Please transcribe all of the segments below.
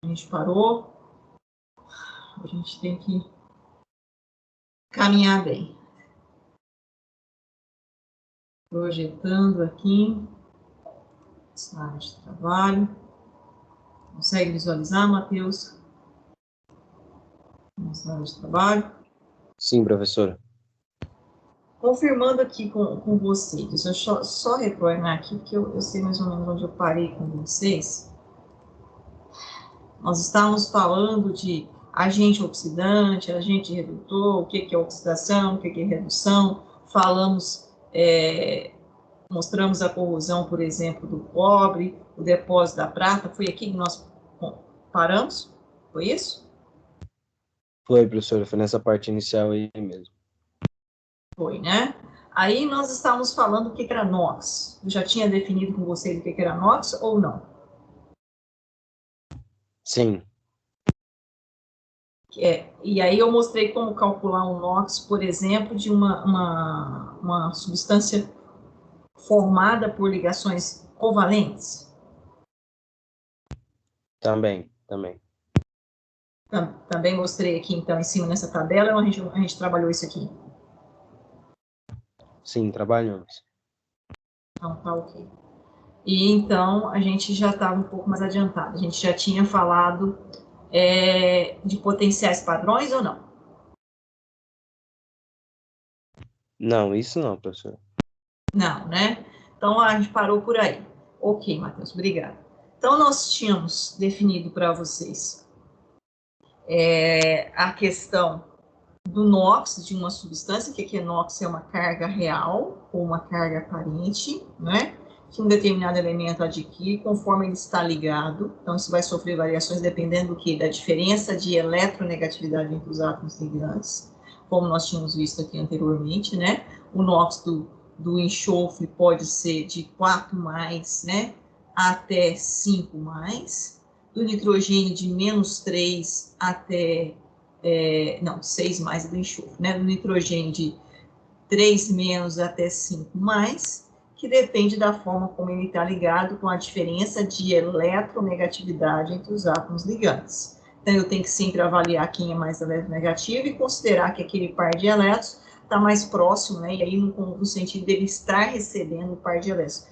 gente parou. A gente tem que caminhar bem. Projetando aqui. Área de trabalho. Consegue visualizar, Matheus? Nossa área de trabalho. Sim, professora. Confirmando aqui com vocês. Deixa eu só retornar aqui, porque eu sei mais ou menos onde eu parei com vocês. Nós estávamos falando de agente oxidante, agente redutor, o que é oxidação, o que é redução. Falamos, mostramos a corrosão, por exemplo, do cobre, o depósito da prata. Foi aqui que nós paramos? Foi isso? Foi, professora, foi nessa parte inicial aí mesmo. Foi, né? Aí nós estávamos falando o que era NOx. Eu já tinha definido com vocês o que era NOx ou não? Sim. E aí eu mostrei como calcular um NOx, por exemplo, de uma substância formada por ligações covalentes. Também. Também mostrei aqui, então, em cima nessa tabela, a gente trabalhou isso aqui. Sim, trabalhamos. Então, tá ok. E então, a gente já estava um pouco mais adiantado. A gente já tinha falado de potenciais padrões ou não? Não, isso não, professora. Não, né? Então, a gente parou por aí. Ok, Matheus, obrigada. Então, nós tínhamos definido para vocês a questão do NOx de uma substância, que aqui NOx é uma carga real ou uma carga aparente, né? Que um determinado elemento adquire conforme ele está ligado. Então, isso vai sofrer variações dependendo do quê? Da diferença de eletronegatividade entre os átomos ligantes, como nós tínhamos visto aqui anteriormente, né? O NOx do enxofre pode ser de 4+, né? Até 5+. Do nitrogênio de -3 até 6+ do enxofre, né? Do nitrogênio de 3- até 5+, que depende da forma como ele está ligado, com a diferença de eletronegatividade entre os átomos ligantes. Então, eu tenho que sempre avaliar quem é mais eletronegativo e considerar que aquele par de elétrons está mais próximo, né? E aí, no sentido dele estar recebendo o par de elétrons.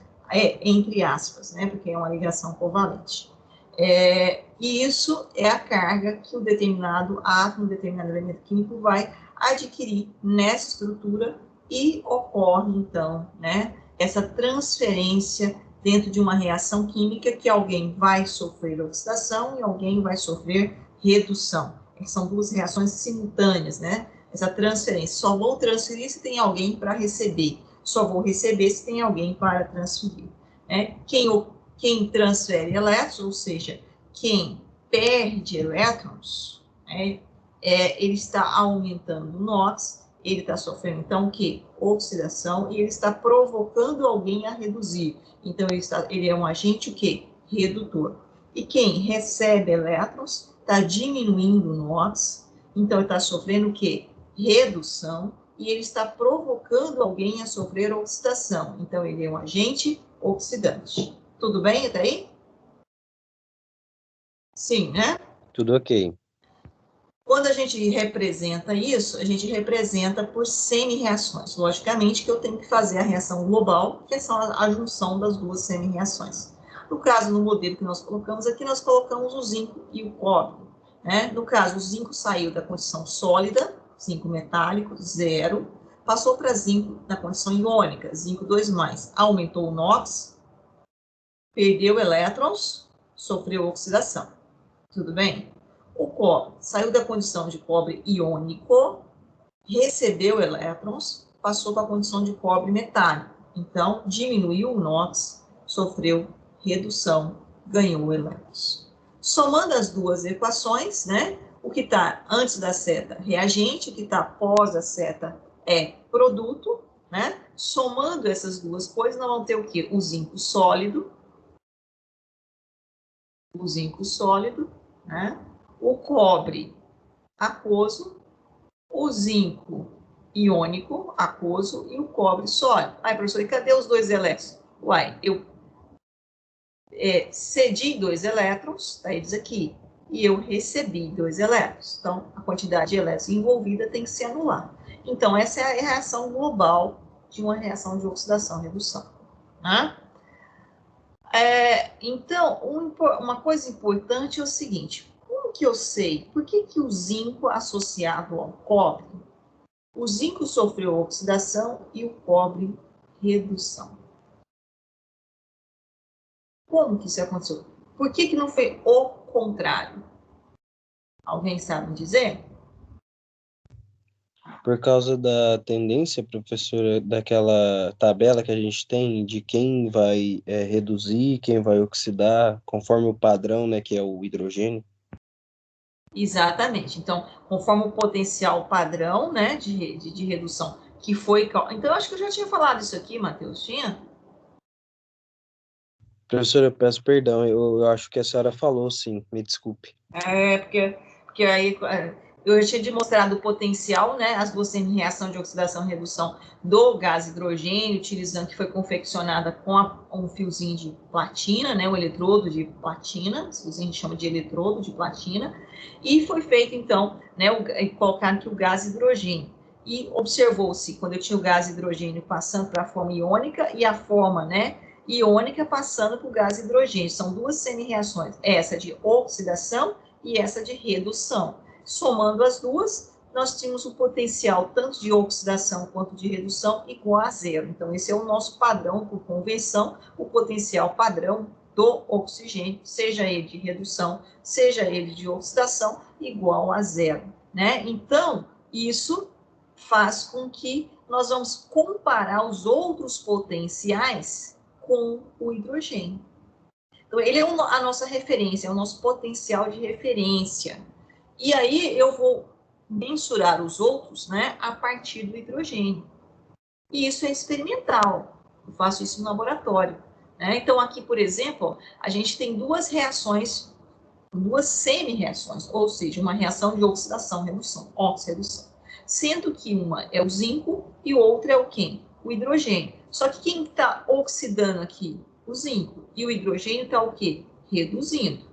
Entre aspas, né? Porque é uma ligação covalente. E isso é a carga que o determinado átomo, determinado elemento químico vai adquirir nessa estrutura e ocorre, então, né, essa transferência dentro de uma reação química que alguém vai sofrer oxidação e alguém vai sofrer redução. São duas reações simultâneas, né? Essa transferência. Só vou transferir se tem alguém para receber. Só vou receber se tem alguém para transferir. Né? Quem transfere elétrons, ou seja, quem perde elétrons, né, ele está aumentando o NOx, ele está sofrendo, então, o quê? Oxidação, e ele está provocando alguém a reduzir. Então, ele é um agente, o quê? Redutor. E quem recebe elétrons está diminuindo o NOx, então, ele está sofrendo o quê? Redução, e ele está provocando alguém a sofrer oxidação. Então, ele é um agente oxidante. Tudo bem até aí? Sim, né? Tudo ok. Quando a gente representa isso, a gente representa por semi-reações. Logicamente que eu tenho que fazer a reação global, que é só a junção das duas semi-reações. No caso, no modelo que nós colocamos aqui, nós colocamos o zinco e o cobre. Né? No caso, o zinco saiu da condição sólida, zinco metálico, 0, passou para zinco na condição iônica, zinco 2+. Aumentou o NOx, perdeu elétrons, sofreu oxidação. Tudo bem? O cobre saiu da condição de cobre iônico, recebeu elétrons, passou para a condição de cobre metálico. Então, diminuiu o NOx, sofreu redução, ganhou elétrons. Somando as duas equações, né? O que está antes da seta, reagente, o que está após a seta é produto, né? Somando essas duas coisas, nós vamos ter o quê? O zinco sólido, né? O cobre aquoso, o zinco iônico aquoso e o cobre sólido. Ai, professor, e cadê os dois elétrons? Uai, eu cedi 2 elétrons, tá eles aqui. e eu recebi 2 elétrons. Então, a quantidade de elétrons envolvida tem que se anular. Então, essa é a reação global de uma reação de oxidação-redução. Né? Então, uma coisa importante é o seguinte, como que eu sei, por que o zinco associado ao cobre, o zinco sofreu oxidação e o cobre redução? Como que isso aconteceu? Por que não foi o contrário? Alguém sabe dizer? Por causa da tendência, professora, daquela tabela que a gente tem de quem vai reduzir, quem vai oxidar, conforme o padrão, né, que é o hidrogênio. Exatamente. Então, conforme o potencial padrão, né, de redução que foi... Então, eu acho que eu já tinha falado isso aqui, Matheus, tinha? Professora, eu peço perdão, eu acho que a senhora falou, sim, me desculpe. Porque aí eu já tinha demonstrado o potencial, né, as duas têm reação de oxidação e redução do gás hidrogênio, utilizando que foi confeccionada com um fiozinho de platina, né, um eletrodo de platina, esse fiozinho a gente chama de eletrodo de platina, e foi feito, então, né, colocar aqui o gás hidrogênio. E observou-se, quando eu tinha o gás hidrogênio passando para a forma iônica e a forma, né, iônica passando para o gás hidrogênio. São duas semi-reações, essa de oxidação e essa de redução. Somando as duas, nós tínhamos um potencial tanto de oxidação quanto de redução igual a zero. Então, esse é o nosso padrão, por convenção, o potencial padrão do oxigênio, seja ele de redução, seja ele de oxidação, igual a zero. Né? Então, isso faz com que nós vamos comparar os outros potenciais com o hidrogênio. Então, ele é a nossa referência, é o nosso potencial de referência. E aí eu vou mensurar os outros, né, a partir do hidrogênio. E isso é experimental. Eu faço isso no laboratório. Né? Então, aqui, por exemplo, a gente tem duas reações, duas semi-reações, ou seja, uma reação de oxidação-redução, oxi-redução. Sendo que uma é o zinco e outra é o quê? O hidrogênio. Só que quem está oxidando aqui? O zinco. E o hidrogênio está o quê? Reduzindo.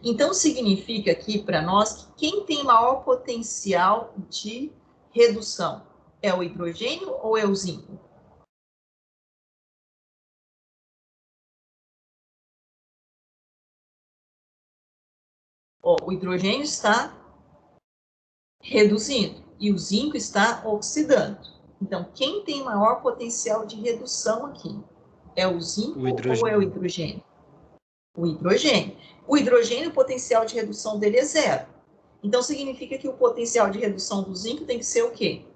Então, significa aqui para nós que quem tem maior potencial de redução é o hidrogênio ou é o zinco? O hidrogênio está reduzindo e o zinco está oxidando. Então, quem tem maior potencial de redução aqui? É o O zinco ou é o hidrogênio. hidrogênio? O hidrogênio. O hidrogênio, o potencial de redução dele é zero. Então, significa que o potencial de redução do zinco tem que ser o quê?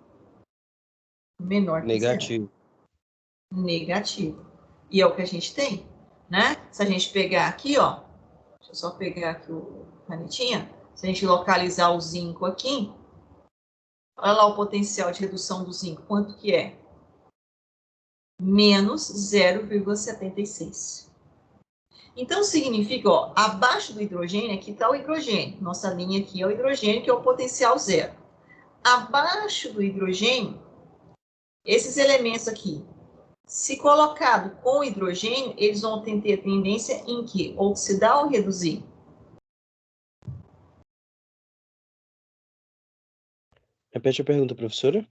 Menor que zero. Negativo. Negativo. E é o que a gente tem, né? Se a gente pegar aqui, ó, deixa eu só pegar aqui o canetinha, se a gente localizar o zinco aqui, olha lá o potencial de redução do zinco, quanto que é? Menos 0,76. Então, significa, ó, abaixo do hidrogênio, aqui está o hidrogênio. Nossa linha aqui é o hidrogênio, que é o potencial zero. Abaixo do hidrogênio, esses elementos aqui, se colocado com hidrogênio, eles vão ter tendência em que? Oxidar ou reduzir? Repete a pergunta, professora.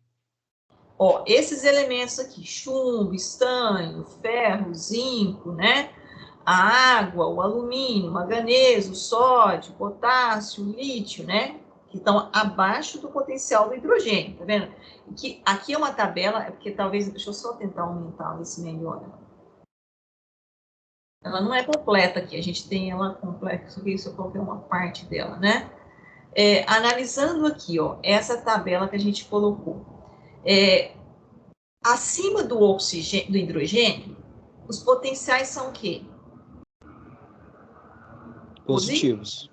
Ó, esses elementos aqui, chumbo, estanho, ferro, zinco, né? A água, o alumínio, o manganês, o sódio, o potássio, o lítio, né? Que estão abaixo do potencial do hidrogênio, tá vendo? Que aqui é uma tabela, é porque talvez, deixa eu só tentar aumentar, ver se melhora. Ela não é completa aqui, a gente tem ela completa, isso eu coloquei uma parte dela, né? Analisando aqui, ó, essa tabela que a gente colocou. Acima do oxigênio, do hidrogênio, os potenciais são o quê? Positivos.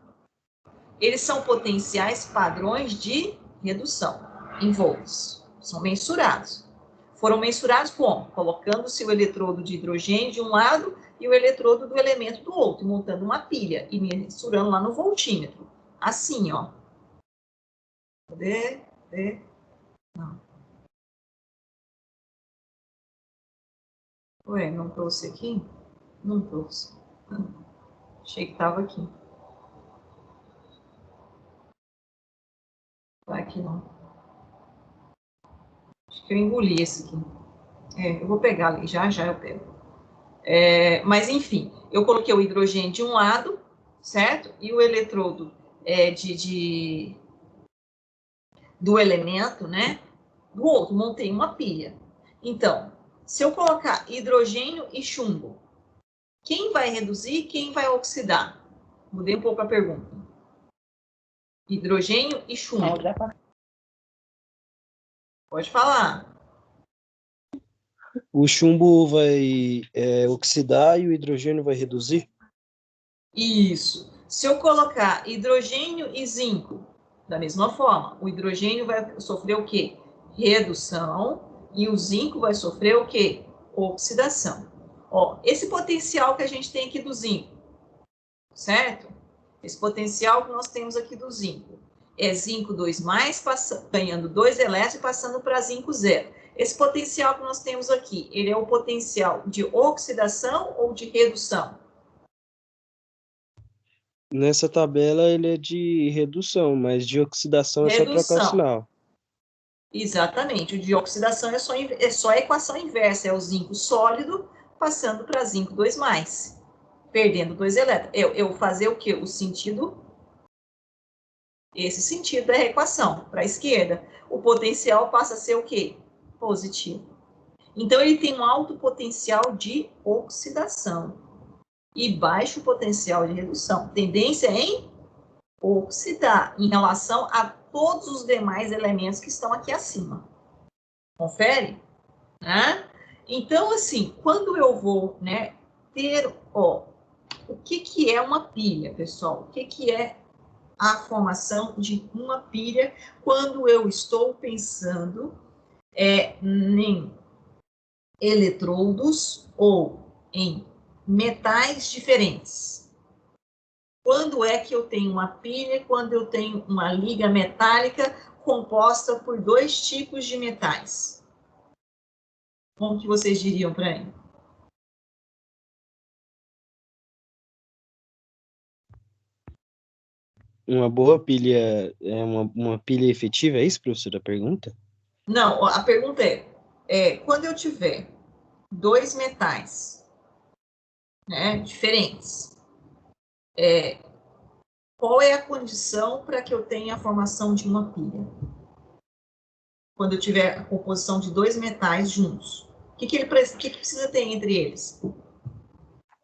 Eles são potenciais padrões de redução em volts. São mensurados. Foram mensurados como? Colocando-se o eletrodo de hidrogênio de um lado e o eletrodo do elemento do outro, montando uma pilha e mensurando lá no voltímetro. Assim, ó. Cadê? Não. Ué, não trouxe aqui? Não trouxe. Achei que estava aqui. Vai aqui não. Acho que eu engoli esse aqui. Eu vou pegar ali, já eu pego. Mas, enfim, eu coloquei o hidrogênio de um lado, certo? E o eletrodo do elemento, né? Do outro, montei uma pilha. Então, se eu colocar hidrogênio e chumbo, quem vai reduzir, quem vai oxidar? Mudei um pouco a pergunta. Hidrogênio e chumbo. Pode falar. O chumbo vai oxidar e o hidrogênio vai reduzir? Isso. Se eu colocar hidrogênio e zinco, da mesma forma, o hidrogênio vai sofrer o quê? Redução, e o zinco vai sofrer o quê? Oxidação. Ó, esse potencial que a gente tem aqui do zinco, certo? Esse potencial que nós temos aqui do zinco é zinco 2+, ganhando 2 elétrons e passando para zinco 0. Esse potencial que nós temos aqui, ele é o potencial de oxidação ou de redução? Nessa tabela ele é de redução, mas de oxidação é só trocar o Redução. sinal. Exatamente. O de oxidação é só a equação inversa, é o zinco sólido passando para zinco 2+, perdendo 2 elétrons. Eu fazer o quê? O sentido, esse sentido da equação, para a esquerda. O potencial passa a ser o quê? Positivo. Então, ele tem um alto potencial de oxidação e baixo potencial de redução. Tendência em oxidar em relação a todos os demais elementos que estão aqui acima. Confere? Né? Então, assim, quando eu vou, né, ter, ó, o que é uma pilha, pessoal? O que é a formação de uma pilha quando eu estou pensando em eletrodos ou em metais diferentes? Quando é que eu tenho uma pilha? Quando eu tenho uma liga metálica composta por 2 tipos de metais. Como que vocês diriam para mim? Uma boa pilha é uma pilha efetiva, é isso, professora? A pergunta? Não, a pergunta quando eu tiver 2 metais, né, diferentes, qual é a condição para que eu tenha a formação de uma pilha? Quando eu tiver a composição de 2 metais juntos. O que precisa ter entre eles?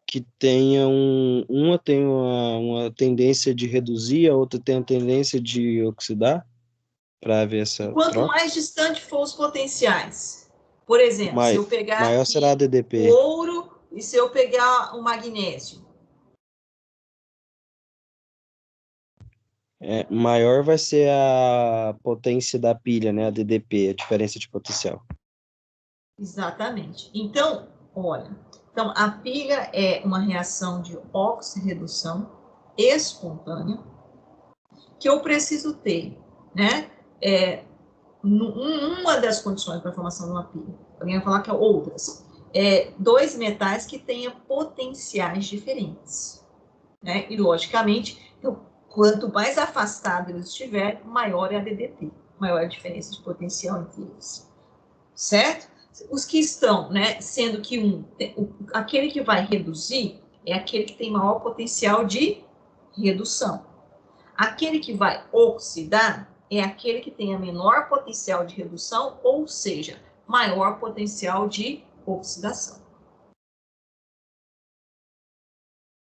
Que tenha uma tem uma tendência de reduzir, a outra tem a tendência de oxidar, para haver E essa quanto troca. mais distante for os potenciais, por exemplo, se eu pegar Maior será a aqui o DDP. ouro e se eu pegar o magnésio, Maior vai ser a potência da pilha, né? A DDP, a diferença de potencial. exatamente. Então, olha, então a pilha é uma reação de oxirredução espontânea que eu preciso ter, né? Uma das condições para a formação de uma pilha. Alguém vai falar que é outras. 2 metais que tenham potenciais diferentes, né? E logicamente, então, quanto mais afastado eles estiverem, maior é a DDP, maior é a diferença de potencial entre eles, certo? Os que estão, né, sendo que aquele que vai reduzir é aquele que tem maior potencial de redução. Aquele que vai oxidar é aquele que tem a menor potencial de redução, ou seja, maior potencial de oxidação.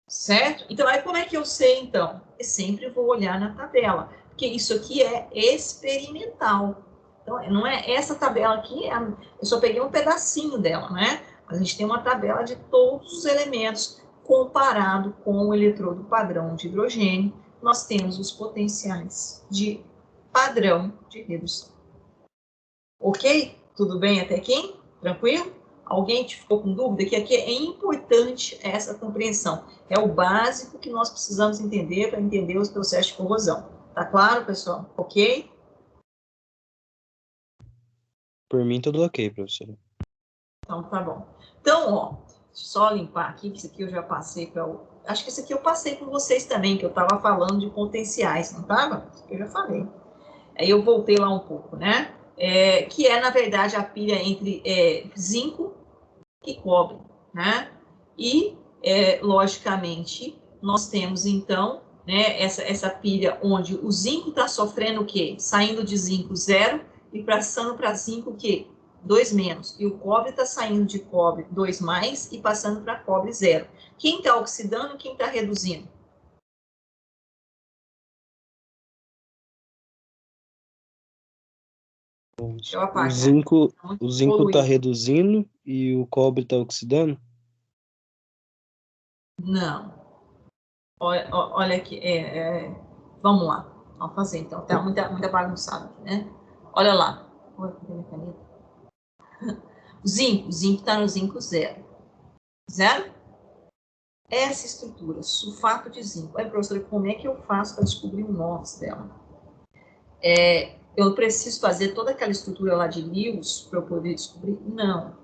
Certo? Então, aí como é que eu sei, então? Eu sempre vou olhar na tabela, porque isso aqui é experimental. Então, não é essa tabela aqui, eu só peguei um pedacinho dela, né? Mas a gente tem uma tabela de todos os elementos comparado com o eletrodo padrão de hidrogênio. Nós temos os potenciais de padrão de redução. Ok? Tudo bem até aqui? Tranquilo? Alguém ficou com dúvida? Que aqui é importante essa compreensão. É o básico que nós precisamos entender para entender os processos de corrosão. Tá claro, pessoal? Ok? Por mim, tudo ok, professora. Então, tá bom. Então, ó, só limpar aqui, que isso aqui eu já passei para o... Acho que isso aqui eu passei com vocês também, que eu estava falando de potenciais, não estava? Eu já falei. Aí eu voltei lá um pouco, né? Que é, na verdade, a pilha entre zinco e cobre, né? E, logicamente, nós temos, então, né, essa pilha onde o zinco está sofrendo o quê? Saindo de zinco 0 e passando para zinco o quê? 2 menos. E o cobre está saindo de cobre 2 mais e passando para cobre 0. Quem está oxidando e quem está reduzindo? Deixa eu apagar. O zinco está reduzindo e o cobre está oxidando? Não. Olha aqui. Vamos lá. Vamos fazer, então. Tá muita bagunçada aqui, né? Olha lá. O zinco está no zinco 0. 0? Essa estrutura, sulfato de zinco. Aí, professora, como é que eu faço para descobrir o NOx dela? Eu preciso fazer toda aquela estrutura lá de Lewis para eu poder descobrir? Não.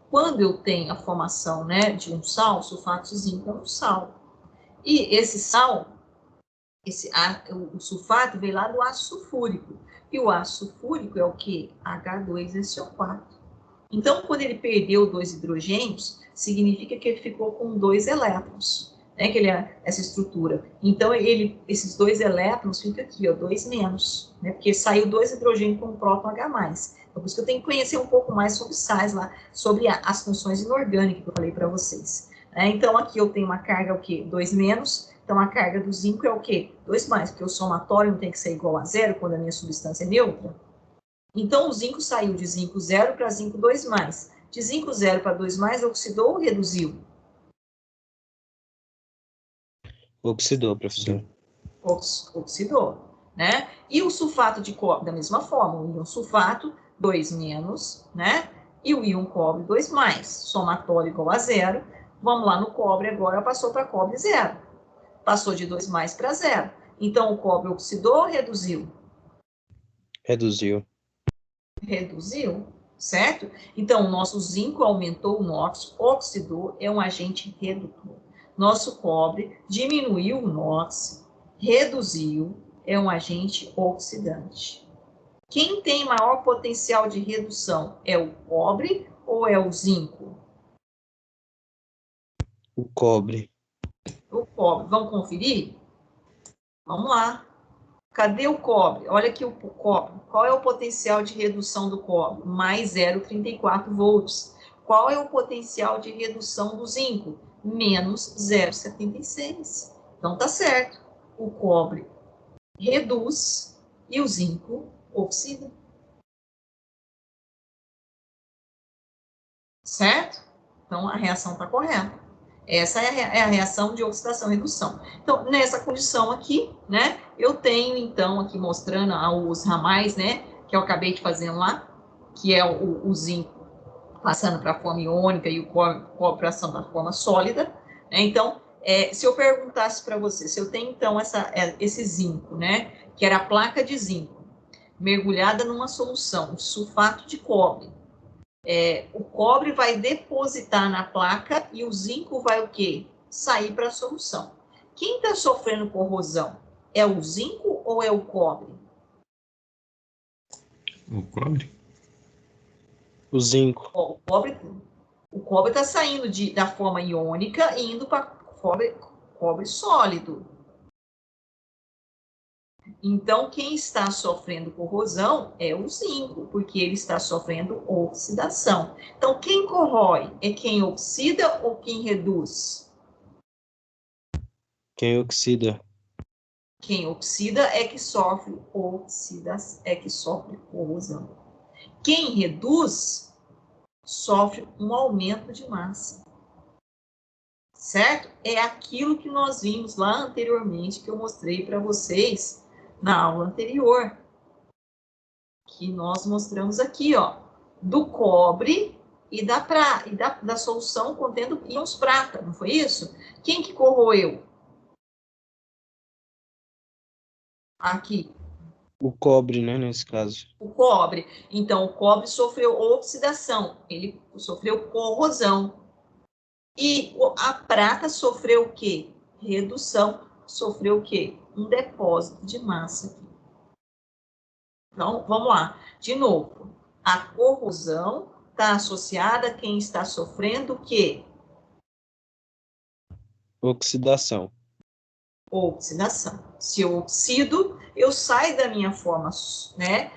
Quando eu tenho a formação, né, de um sal, sulfato de zinco é um sal. E esse sal, o sulfato veio lá do ácido sulfúrico. E o ácido sulfúrico é o quê? H2SO4. Então, quando ele perdeu 2 hidrogênios, significa que ele ficou com 2 elétrons, né? Que essa estrutura. Então, esses 2 elétrons ficam aqui, ó, 2 menos, né? Porque saiu 2 hidrogênios com um próton H+. Então, por isso que eu tenho que conhecer um pouco mais sobre sais lá, sobre as funções inorgânicas que eu falei para vocês. Então, aqui eu tenho uma carga, o quê? 2 menos. Então, a carga do zinco é o quê? 2 mais, porque o somatório não tem que ser igual a 0 quando a minha substância é neutra. Então, o zinco saiu de zinco 0 para zinco 2+. De zinco 0 para 2+, oxidou ou reduziu? Oxidou, professor. Oxidou, né? E o sulfato de cobre, da mesma forma, o íon sulfato, 2-, né? E o íon cobre, 2+. Somatório igual a 0. Vamos lá no cobre agora, passou para cobre 0. Passou de 2+ para 0. Então, o cobre oxidou ou reduziu? Reduziu. Reduziu, certo? Então, o nosso zinco aumentou o NOx, oxidou, é um agente redutor. Nosso cobre diminuiu o NOx, reduziu, é um agente oxidante. Quem tem maior potencial de redução é o cobre ou é o zinco? O cobre. O cobre. Vamos conferir? Vamos lá. Cadê o cobre? Olha aqui o cobre. Qual é o potencial de redução do cobre? Mais 0,34 volts. Qual é o potencial de redução do zinco? Menos 0,76. Então tá certo. O cobre reduz e o zinco oxida. Certo? Então a reação está correta. Essa é a reação de oxidação-redução. Então, nessa condição aqui, né, eu tenho, então, aqui mostrando os ramais, né, que eu acabei de fazer lá, que é o zinco passando para a forma iônica e o cobre passando para a forma sólida. Né? Então, se eu perguntasse para você, se eu tenho, então, esse zinco, né, que era a placa de zinco, mergulhada numa solução de sulfato de cobre, o cobre vai depositar na placa e o zinco vai o quê? Sair para a solução. Quem está sofrendo corrosão? É o zinco ou é o cobre? O cobre? O zinco. O cobre está saindo da forma iônica e indo para cobre sólido. Então, quem está sofrendo corrosão é o zinco, porque ele está sofrendo oxidação. Então, quem corrói é quem oxida ou quem reduz? Quem oxida. Quem oxida é que sofre oxidação, é que sofre corrosão. Quem reduz sofre um aumento de massa. Certo? É aquilo que nós vimos lá anteriormente, que eu mostrei para vocês na aula anterior. Que nós mostramos aqui, ó, do cobre e da solução contendo íons prata, não foi isso? Quem que corroeu? Aqui. O cobre, né, nesse caso. O cobre. Então, o cobre sofreu oxidação, ele sofreu corrosão. E a prata sofreu o quê? Redução. Sofreu o quê? Um depósito de massa aqui. Então, vamos lá. De novo, a corrosão está associada a quem está sofrendo o quê? Oxidação. Oxidação. Se eu oxido, eu saio da minha forma, né,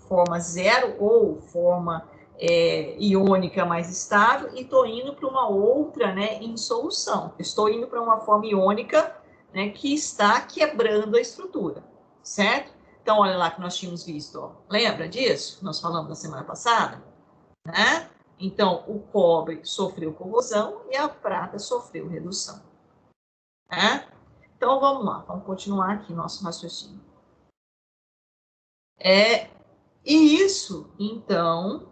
forma zero ou forma iônica mais estável e estou indo para uma outra, né, em solução. Estou indo para uma forma iônica, né, que está quebrando a estrutura, certo? Então, olha lá que nós tínhamos visto, ó. Lembra disso? Nós falamos na semana passada, né? Então, o cobre sofreu corrosão e a prata sofreu redução, né? Então, vamos lá, vamos continuar aqui nosso raciocínio. E isso, então,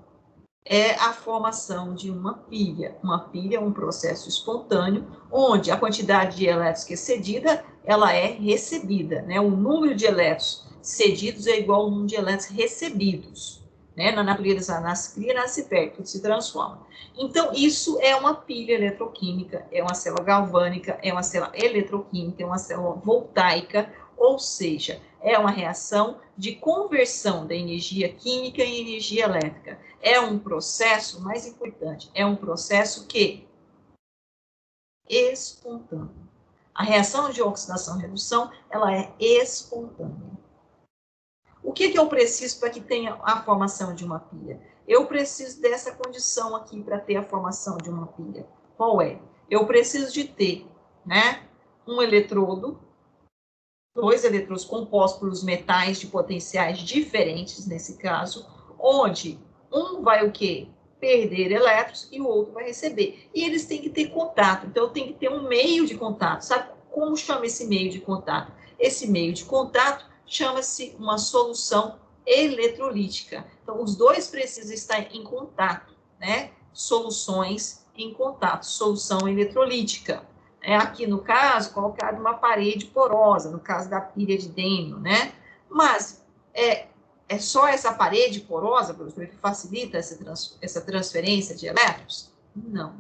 é a formação de uma pilha. Uma pilha é um processo espontâneo, onde a quantidade de elétrons que é cedida, ela é recebida, né? O número de elétrons cedidos é igual ao número de elétrons recebidos, né? Na natureza, nasce cria, nasce perde, tudo se transforma. Então, isso é uma pilha eletroquímica, é uma célula galvânica, é uma célula eletroquímica, é uma célula voltaica, ou seja, é uma reação de conversão da energia química em energia elétrica. É um processo, mais importante, é um processo que espontâneo. A reação de oxidação-redução, ela é espontânea. O que eu preciso para que tenha a formação de uma pilha? Eu preciso dessa condição aqui para ter a formação de uma pilha. Qual é? Eu preciso de ter, né, um eletrodo, dois eletrodos compostos por metais de potenciais diferentes, nesse caso, onde um vai o quê? Perder elétrons e o outro vai receber. E eles têm que ter contato, então tem que ter um meio de contato. Sabe como chama esse meio de contato? Esse meio de contato chama-se uma solução eletrolítica. Então, os dois precisam estar em contato, né? Soluções em contato, solução eletrolítica. Aqui no caso, colocado uma parede porosa, no caso da pilha de Dehmel, né? Mas é só essa parede porosa, professor, que facilita essa transferência de elétrons? Não.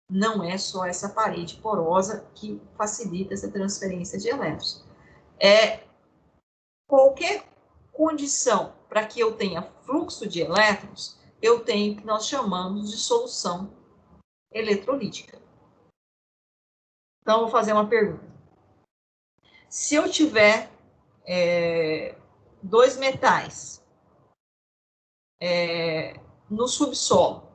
Não é só essa parede porosa que facilita essa transferência de elétrons. Qualquer condição para que eu tenha fluxo de elétrons, eu tenho o que nós chamamos de solução eletrolítica. Então, vou fazer uma pergunta. Se eu tiver dois metais no subsolo,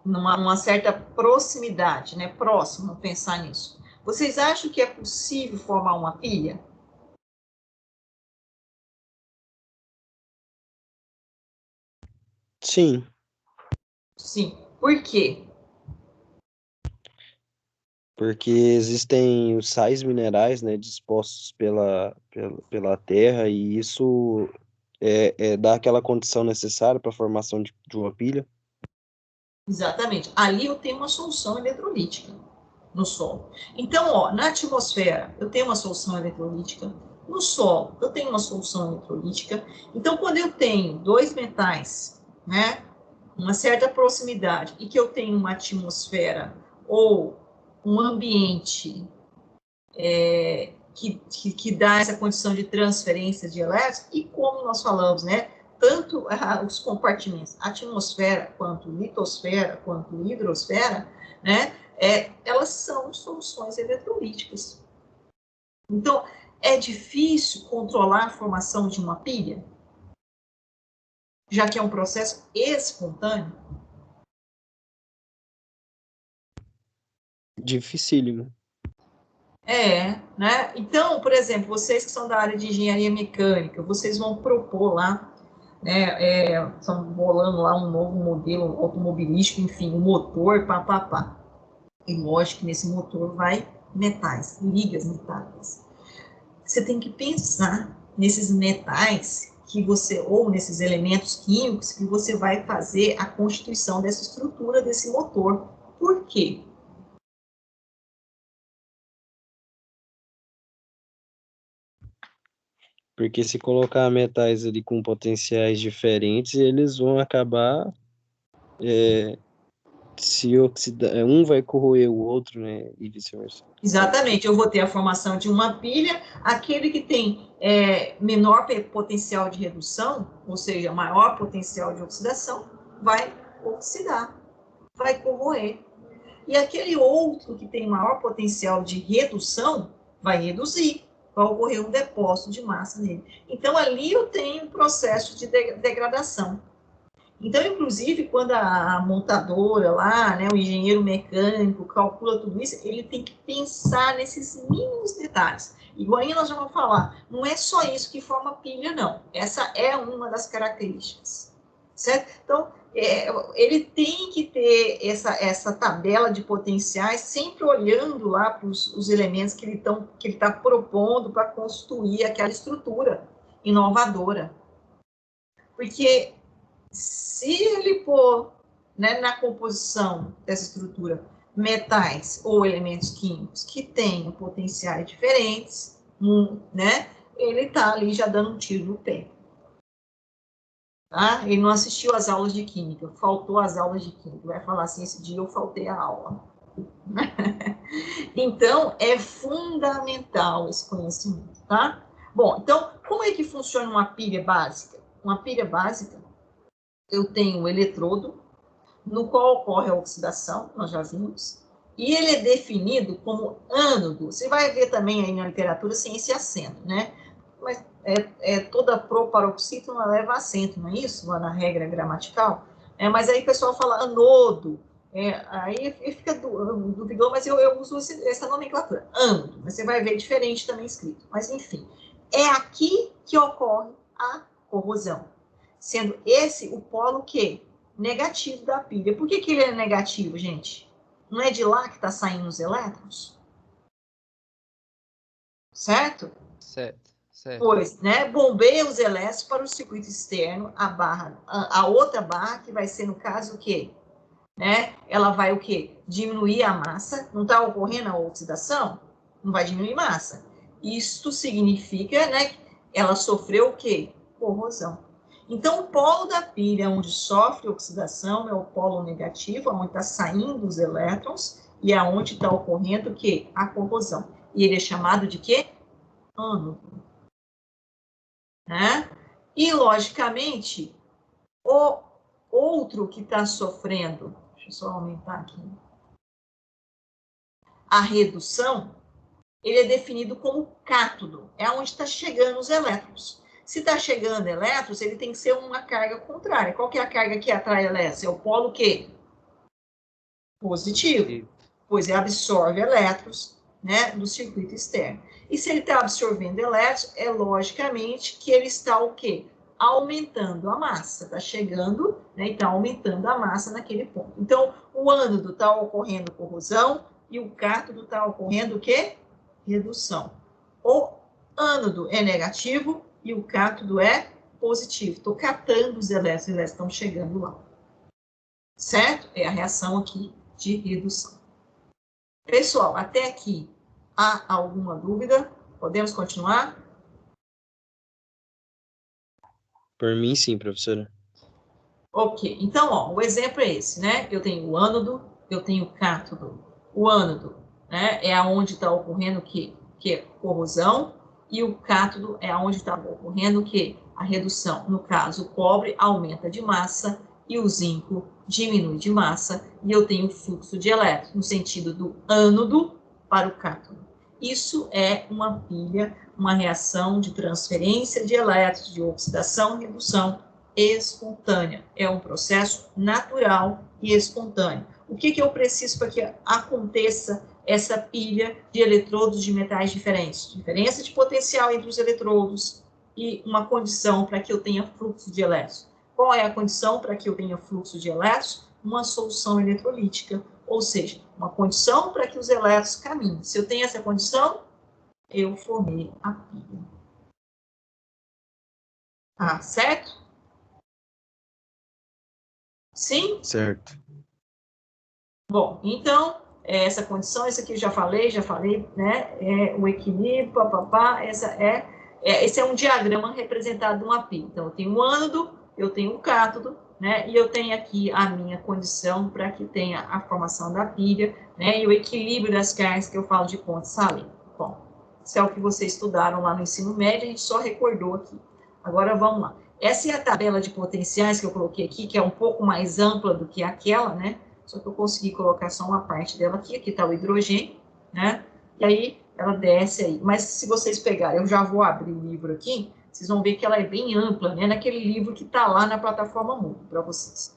numa certa proximidade, né? Próximo, pensar nisso. Vocês acham que é possível formar uma pilha? Sim, Sim. Por quê? porque existem os sais minerais, né, dispostos pela Terra e isso dá aquela condição necessária para a formação de uma pilha. Exatamente. Ali eu tenho uma solução eletrolítica no solo. Então, ó, na atmosfera eu tenho uma solução eletrolítica, no solo eu tenho uma solução eletrolítica. Então, quando eu tenho dois metais, né, uma certa proximidade e que eu tenho uma atmosfera ou um ambiente que dá essa condição de transferência de elétrons, e como nós falamos, né, tanto os compartimentos, atmosfera, quanto litosfera, quanto hidrosfera, né, elas são soluções eletrolíticas. Então, é difícil controlar a formação de uma pilha, já que é um processo espontâneo. Dificílimo. Né? Então, por exemplo, vocês que são da área de engenharia mecânica, vocês vão propor lá, né, estão bolando lá um novo modelo automobilístico, enfim, um motor, pá. E lógico que nesse motor vai metais, ligas metálicas. Você tem que pensar nesses metais que você, ou nesses elementos químicos que você vai fazer a constituição dessa estrutura desse motor. Por quê? Porque se colocar metais ali com potenciais diferentes, eles vão acabar se oxidar, um vai corroer o outro, né? E vice-versa. Exatamente, eu vou ter a formação de uma pilha, aquele que tem menor potencial de redução, ou seja, maior potencial de oxidação, vai oxidar, vai corroer. E aquele outro que tem maior potencial de redução, vai reduzir, vai ocorrer um depósito de massa nele. Então, ali eu tenho um processo de degradação. Então, inclusive, quando a montadora lá, né, o engenheiro mecânico calcula tudo isso, ele tem que pensar nesses mínimos detalhes. Igual aí nós já vamos falar, não é só isso que forma pilha, não. Essa é uma das características, certo? Então, ele tem que ter essa tabela de potenciais, sempre olhando lá para os elementos que ele está propondo para construir aquela estrutura inovadora. Porque se ele pôr, né, na composição dessa estrutura metais ou elementos químicos que tenham potenciais diferentes, né, ele está ali já dando um tiro no pé. Tá? Ele não assistiu às aulas de química, faltou às aulas de química. Vai falar assim, esse dia eu faltei a aula. Então, é fundamental esse conhecimento, tá? Bom, então, como é que funciona uma pilha básica? Uma pilha básica, eu tenho um eletrodo, no qual ocorre a oxidação, nós já vimos, e ele é definido como ânodo. Você vai ver também aí na literatura sem esse acento, né? Mas toda proparoxítona leva acento, não é isso? Lá na regra gramatical. Mas aí o pessoal fala anodo. Aí fica duvidou, mas eu uso essa nomenclatura, ânodo. Mas você vai ver diferente também escrito. Mas, enfim, é aqui que ocorre a corrosão. Sendo esse o polo que? Negativo da pilha. Por que ele é negativo, gente? Não é de lá que está saindo os elétrons? Certo? Certo. Pois, né? Bombeia os elétrons para o circuito externo, a outra barra, que vai ser, no caso, o quê? Né? Ela vai o quê? Diminuir a massa. Não está ocorrendo a oxidação? Não vai diminuir massa. Isto significa, né, que ela sofreu o quê? Corrosão. Então, o polo da pilha onde sofre oxidação é o polo negativo, onde está saindo os elétrons, e é onde está ocorrendo o quê? A corrosão. E ele é chamado de quê? Ânodo. Né? E, logicamente, o outro que está sofrendo, deixa eu só aumentar aqui, a redução, ele é definido como cátodo, é onde está chegando os elétrons. Se está chegando elétrons, ele tem que ser uma carga contrária. Qual que é a carga que atrai elétrons? É o polo quê? Positivo. Pois absorve elétrons, né, do circuito externo. E se ele está absorvendo elétrons, é logicamente que ele está o quê? Aumentando a massa. Está chegando, né, e está aumentando a massa naquele ponto. Então, o ânodo está ocorrendo corrosão e o cátodo está ocorrendo o quê? Redução. O ânodo é negativo e o cátodo é positivo. Estou catando os elétrons estão chegando lá. Certo? É a reação aqui de redução. Pessoal, até aqui, há alguma dúvida? Podemos continuar? Por mim, sim, professora. Ok, então, ó, o exemplo é esse, né? Eu tenho o ânodo, eu tenho o cátodo. O ânodo, né, é onde está ocorrendo o quê? Que é corrosão, e o cátodo é onde está ocorrendo o quê? A redução. No caso, o cobre aumenta de massa e o zinco diminui de massa, e eu tenho fluxo de elétrons no sentido do ânodo para o cátodo. Isso é uma pilha, uma reação de transferência de elétrons, de oxidação e redução espontânea. É um processo natural e espontâneo. O que eu preciso para que aconteça essa pilha de eletrodos de metais diferentes? Diferença de potencial entre os eletrodos e uma condição para que eu tenha fluxo de elétrons. Qual é a condição para que eu tenha fluxo de elétrons? Uma solução eletrolítica, ou seja, uma condição para que os elétrons caminhem. Se eu tenho essa condição, eu formei a pilha. Ah, certo? Sim? Certo. Bom, então, essa condição, isso aqui eu já falei, né? O equilíbrio, papapá, esse é um diagrama representado numa pilha. Então, eu tenho um ânodo, eu tenho um cátodo, né? E eu tenho aqui a minha condição para que tenha a formação da pilha, né? E o equilíbrio das cargas que eu falo de ponte salina. Bom, isso é o que vocês estudaram lá no ensino médio, a gente só recordou aqui. Agora vamos lá. Essa é a tabela de potenciais que eu coloquei aqui, que é um pouco mais ampla do que aquela, né? Só que eu consegui colocar só uma parte dela aqui. Aqui está o hidrogênio, né? E aí ela desce aí. Mas se vocês pegarem, eu já vou abrir o livro aqui, vocês vão ver que ela é bem ampla, né? Naquele livro que está lá na plataforma Moodle para vocês.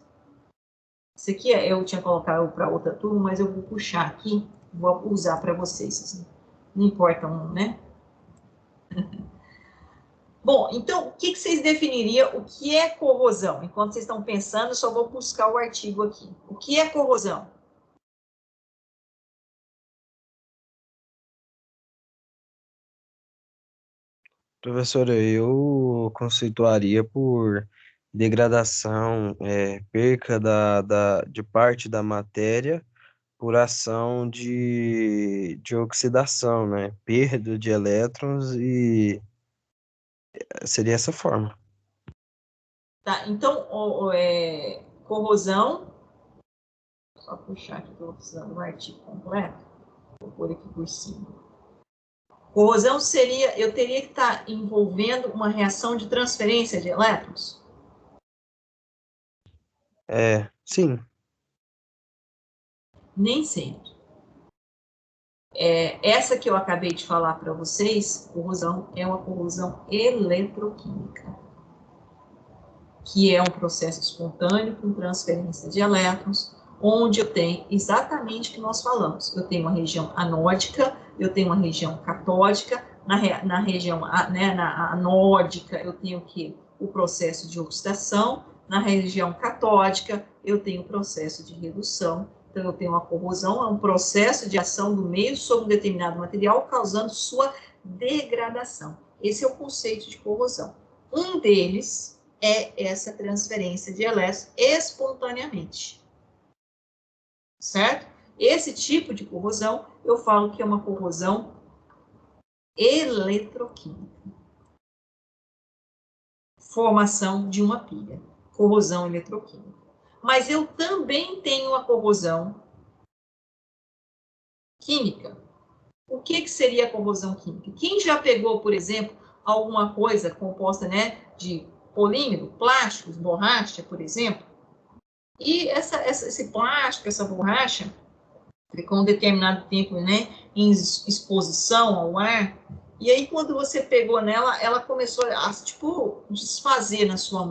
Esse aqui eu tinha colocado para outra turma, mas eu vou puxar aqui, vou usar para vocês. Assim. Não importa, né? Bom, então, o que vocês definiriam? O que é corrosão? Enquanto vocês estão pensando, eu só vou buscar o artigo aqui. O que é corrosão? Professora, eu conceituaria por degradação, perca de parte da matéria por ação de oxidação, né? Perda de elétrons e seria essa forma. Tá, então, corrosão, só puxar aqui que eu vou precisando do artigo completo, vou pôr aqui por cima. Corrosão seria, eu teria que estar envolvendo uma reação de transferência de elétrons? Sim. Nem sempre. Essa que eu acabei de falar para vocês, corrosão, é uma corrosão eletroquímica, que é um processo espontâneo com transferência de elétrons, onde eu tenho exatamente o que nós falamos. Eu tenho uma região anódica, eu tenho uma região catódica, na região na anódica eu tenho o processo de oxidação, na região catódica eu tenho o processo de redução. Então, eu tenho uma corrosão, é um processo de ação do meio sobre um determinado material, causando sua degradação. Esse é o conceito de corrosão. Um deles é essa transferência de elétrons espontaneamente. Certo? Esse tipo de corrosão, eu falo que é uma corrosão eletroquímica. Formação de uma pilha. Corrosão eletroquímica. Mas eu também tenho a corrosão química. O que seria a corrosão química? Quem já pegou, por exemplo, alguma coisa composta, né, de polímero, plásticos, borracha, por exemplo, e esse plástico, essa borracha, ficou um determinado tempo, né, em exposição ao ar, e aí quando você pegou nela, ela começou a, tipo, desfazer na sua mão.